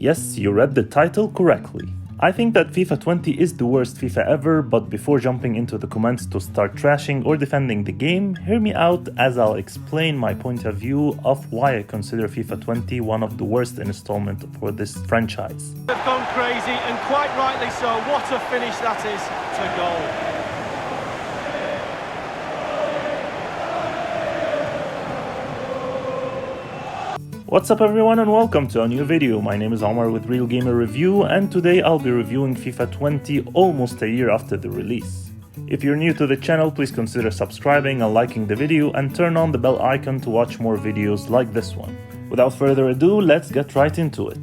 Yes, you read the title correctly. I think that FIFA 20 is the worst FIFA ever, but before jumping into the comments to start trashing or defending the game, hear me out as I'll explain my point of view of why I consider FIFA 20 one of the worst installments for this franchise. They've gone crazy, and quite rightly so. What a finish that is to goal. What's up everyone and welcome to a new video. My name is Omar with Real Gamer Review, and today I'll be reviewing FIFA 20 almost a year after the release. If you're new to the channel, please consider subscribing and liking the video and turn on the bell icon to watch more videos like this one. Without further ado, let's get right into it.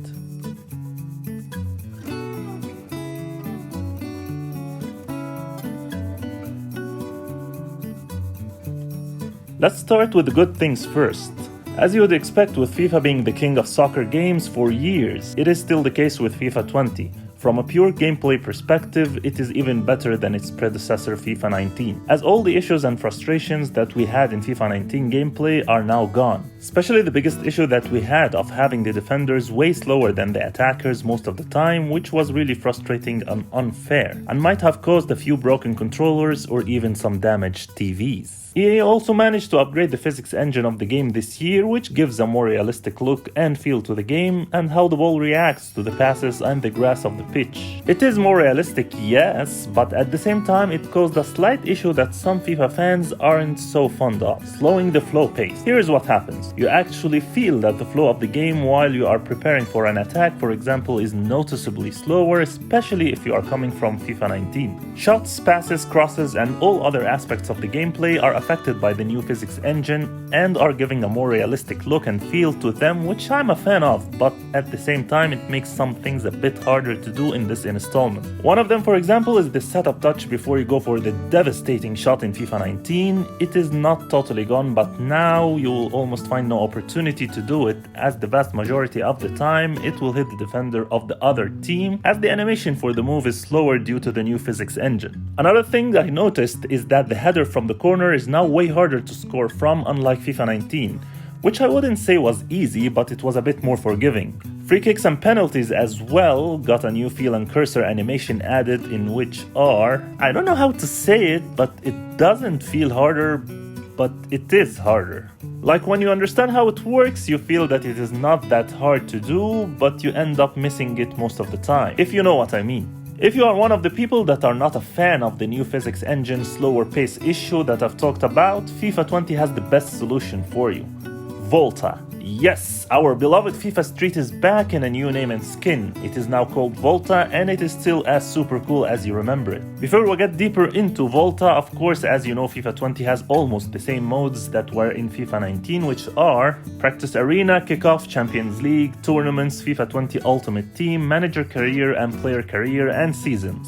Let's start with the good things first. As you would expect with FIFA being the king of soccer games for years, it is still the case with FIFA 20. From a pure gameplay perspective, it is even better than its predecessor FIFA 19, as all the issues and frustrations that we had in FIFA 19 gameplay are now gone. Especially the biggest issue that we had of having the defenders way slower than the attackers most of the time, which was really frustrating and unfair, and might have caused a few broken controllers or even some damaged TVs. EA also managed to upgrade the physics engine of the game this year, which gives a more realistic look and feel to the game and how the ball reacts to the passes and the grass of the pitch. It is more realistic, yes, but at the same time it caused a slight issue that some FIFA fans aren't so fond of, slowing the flow pace. Here's what happens. You actually feel that the flow of the game while you are preparing for an attack, for example, is noticeably slower, especially if you are coming from FIFA 19. Shots, passes, crosses, and all other aspects of the gameplay are affected by the new physics engine and are giving a more realistic look and feel to them, which I'm a fan of, but at the same time it makes some things a bit harder to do in this installment. One of them, for example, is the setup touch before you go for the devastating shot in FIFA 19. It is not totally gone, but now you will almost find no opportunity to do it, as the vast majority of the time it will hit the defender of the other team, as the animation for the move is slower due to the new physics engine. Another thing I noticed is that the header from the corner is now way harder to score from, unlike FIFA 19, which I wouldn't say was easy, but it was a bit more forgiving. Free kicks and penalties as well got a new feel and cursor animation added, in which are, I don't know how to say it, but it doesn't feel harder, but it is harder. Like when you understand how it works, you feel that it is not that hard to do, but you end up missing it most of the time, if you know what I mean. If you are one of the people that are not a fan of the new physics engine slower pace issue that I've talked about, FIFA 20 has the best solution for you. Volta. Yes, our beloved FIFA Street is back in a new name and skin. It is now called Volta, and it is still as super cool as you remember it. Before we get deeper into Volta, of course, as you know, FIFA 20 has almost the same modes that were in FIFA 19, which are Practice Arena, Kickoff, Champions League, Tournaments, FIFA 20 Ultimate Team, Manager Career and Player Career, and Seasons.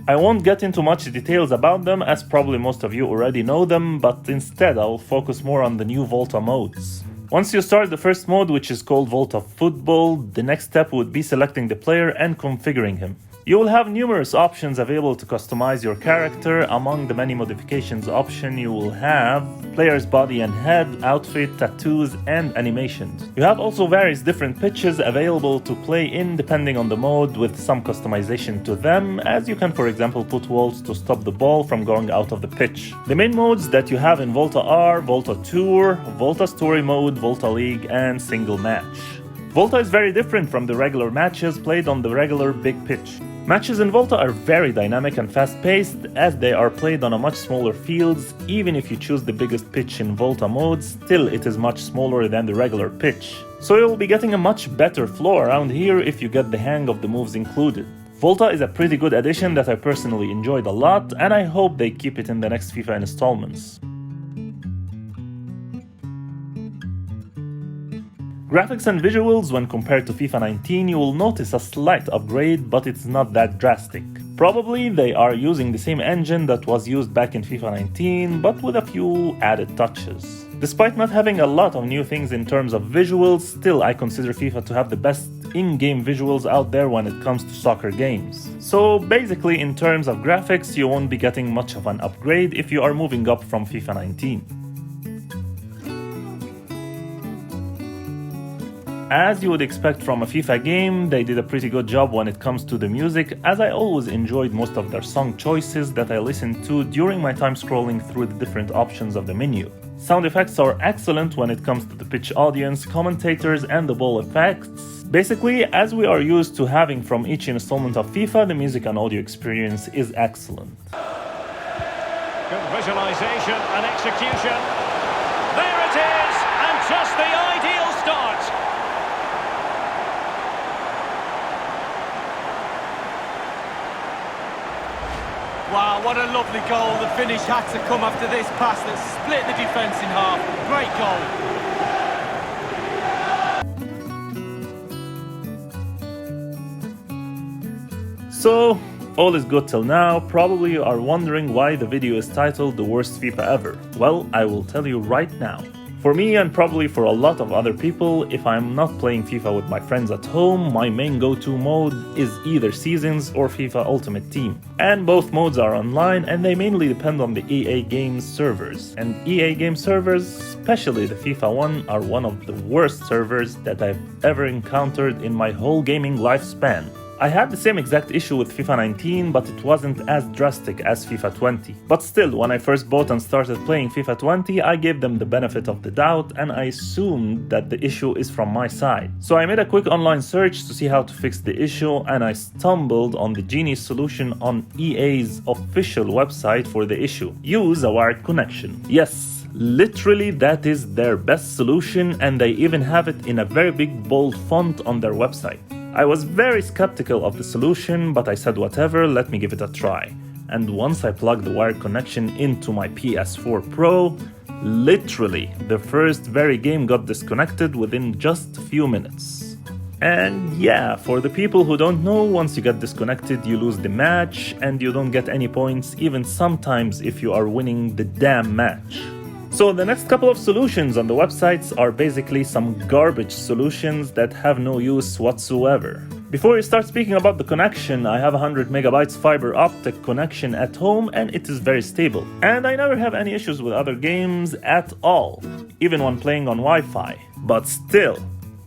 I won't get into much details about them, as probably most of you already know them, but instead I'll focus more on the new Volta modes. Once you start the first mode, which is called Volta Football, the next step would be selecting the player and configuring him. You will have numerous options available to customize your character. Among the many modifications options, you will have player's body and head, outfit, tattoos, and animations. You have also various different pitches available to play in depending on the mode, with some customization to them, as you can, for example, put walls to stop the ball from going out of the pitch. The main modes that you have in Volta are Volta Tour, Volta Story Mode, Volta League, and Single Match. Volta is very different from the regular matches played on the regular big pitch. Matches in Volta are very dynamic and fast-paced, as they are played on a much smaller fields. Even if you choose the biggest pitch in Volta mode, still it is much smaller than the regular pitch. So you'll be getting a much better flow around here if you get the hang of the moves included. Volta is a pretty good addition that I personally enjoyed a lot, and I hope they keep it in the next FIFA installments. Graphics and visuals, when compared to FIFA 19, you will notice a slight upgrade, but it's not that drastic. Probably they are using the same engine that was used back in FIFA 19, but with a few added touches. Despite not having a lot of new things in terms of visuals, still I consider FIFA to have the best in-game visuals out there when it comes to soccer games. So basically, in terms of graphics, you won't be getting much of an upgrade if you are moving up from FIFA 19. As you would expect from a FIFA game, they did a pretty good job when it comes to the music, as I always enjoyed most of their song choices that I listened to during my time scrolling through the different options of the menu. Sound effects are excellent when it comes to the pitch audience, commentators, and the ball effects. Basically, as we are used to having from each installment of FIFA, the music and audio experience is excellent. Good visualization and execution. There it is, and just the ideal start. Wow, what a lovely goal. The finish had to come after this pass that split the defence in half. Great goal. So, all is good till now. Probably you are wondering why the video is titled The Worst FIFA Ever. Well, I will tell you right now. For me, and probably for a lot of other people, if I'm not playing FIFA with my friends at home, my main go-to mode is either Seasons or FIFA Ultimate Team. And both modes are online, and they mainly depend on the EA Games servers. And EA Games servers, especially the FIFA one, are one of the worst servers that I've ever encountered in my whole gaming lifespan. I had the same exact issue with FIFA 19, but it wasn't as drastic as FIFA 20. But still, when I first bought and started playing FIFA 20, I gave them the benefit of the doubt and I assumed that the issue is from my side. So I made a quick online search to see how to fix the issue, and I stumbled on the genius solution on EA's official website for the issue. Use a wired connection. Yes, literally that is their best solution, and they even have it in a very big bold font on their website. I was very skeptical of the solution, but I said whatever, let me give it a try. And once I plugged the wired connection into my PS4 Pro, literally the first very game got disconnected within just a few minutes. And yeah, for the people who don't know, once you get disconnected you lose the match and you don't get any points, even sometimes if you are winning the damn match. So the next couple of solutions on the websites are basically some garbage solutions that have no use whatsoever. Before you start speaking about the connection, I have 100 megabytes fiber optic connection at home and it is very stable. And I never have any issues with other games at all, even when playing on Wi-Fi. But still,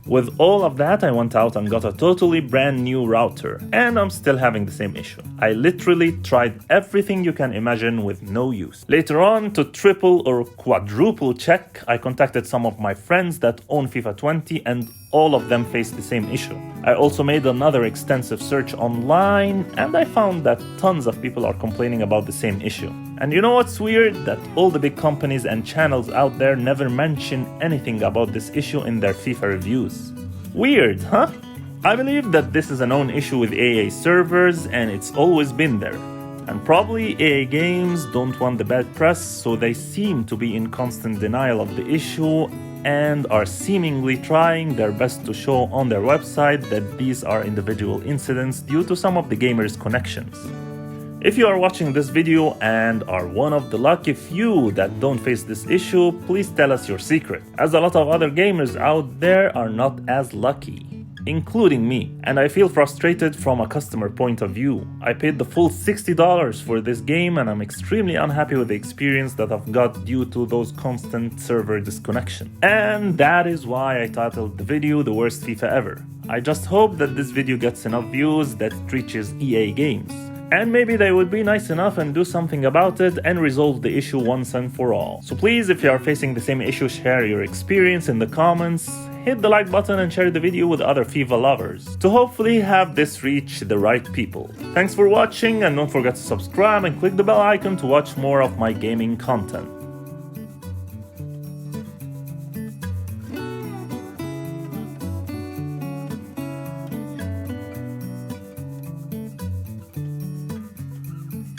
with all of that, I went out and got a totally brand new router, and I'm still having the same issue. I literally tried everything you can imagine with no use. Later on, to triple or quadruple check, I contacted some of my friends that own FIFA 20 and all of them faced the same issue. I also made another extensive search online and I found that tons of people are complaining about the same issue. And you know what's weird? That all the big companies and channels out there never mention anything about this issue in their FIFA reviews. Weird, huh? I believe that this is a known issue with EA servers and it's always been there. And probably EA Games don't want the bad press, so they seem to be in constant denial of the issue and are seemingly trying their best to show on their website that these are individual incidents due to some of the gamers' connections. If you are watching this video and are one of the lucky few that don't face this issue, please tell us your secret, as a lot of other gamers out there are not as lucky, including me, and I feel frustrated from a customer point of view. I paid the full $60 for this game and I'm extremely unhappy with the experience that I've got due to those constant server disconnection. And that is why I titled the video The Worst FIFA Ever. I just hope that this video gets enough views that it reaches EA Games. And maybe they would be nice enough and do something about it and resolve the issue once and for all. So please, if you are facing the same issue, share your experience in the comments, hit the like button and share the video with other FIFA lovers to hopefully have this reach the right people. Thanks for watching and don't forget to subscribe and click the bell icon to watch more of my gaming content.